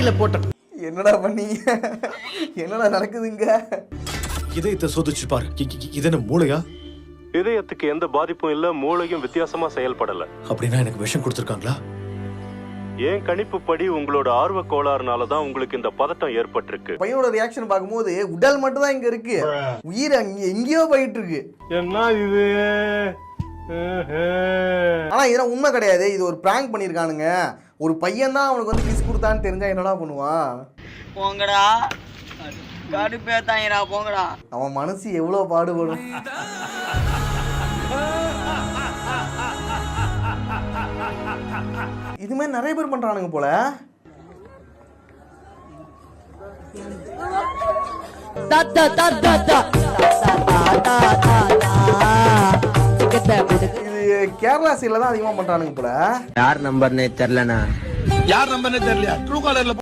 வாயில போட்ட. என்னடா பண்ணீங்க? என்னடா நடக்குதுங்க? இதயத்தை சோதிச்சு பாரு. இது என்ன மூளையா? இதயத்துக்கு எந்த பாதிப்பும் இல்ல, மூளையும் வித்தியாசமா செயல்படல. அப்படின்னா எனக்கு விஷம் கொடுத்துருக்காங்களா? ஏன் கணிப்பு படி உங்களோட ஆர்வ கோளாறுனாலதான் உங்களுக்கு இந்த பதட்டம் ஏற்பட்டிருக்கு. பையனோட ரியாக்ஷன் பார்க்கும்போது உடல் மட்டும் தான் இங்க இருக்கு, உயிர் எங்கேயோ போயிட்டு இருக்கு. என்ன இது? ஆனா இதெல்லாம் உண்மை கிடையாது. இது ஒரு பிராங்க் பண்ணிருக்கானுங்க. ஒரு பையன் தான் அவனுக்கு வந்து கிஸ் கொடுத்தான்னு தெரிஞ்சா என்னடா பண்ணுவான்? போங்கடா, கடுப்பேத்தாங்கடா, போங்கடா. அவன் மனசு எவ்வளவு பாடுபடும். இது மாதிரி நிறைய பேர் பண்றானுங்க போல. இது கேரளா சைட்ல தான் அதிகமா பண்றானுங்க போல. யார் நம்பர்னே தெரியலனா? யார் நம்பர்னே தெரியல. ட்ரூ காலர்ல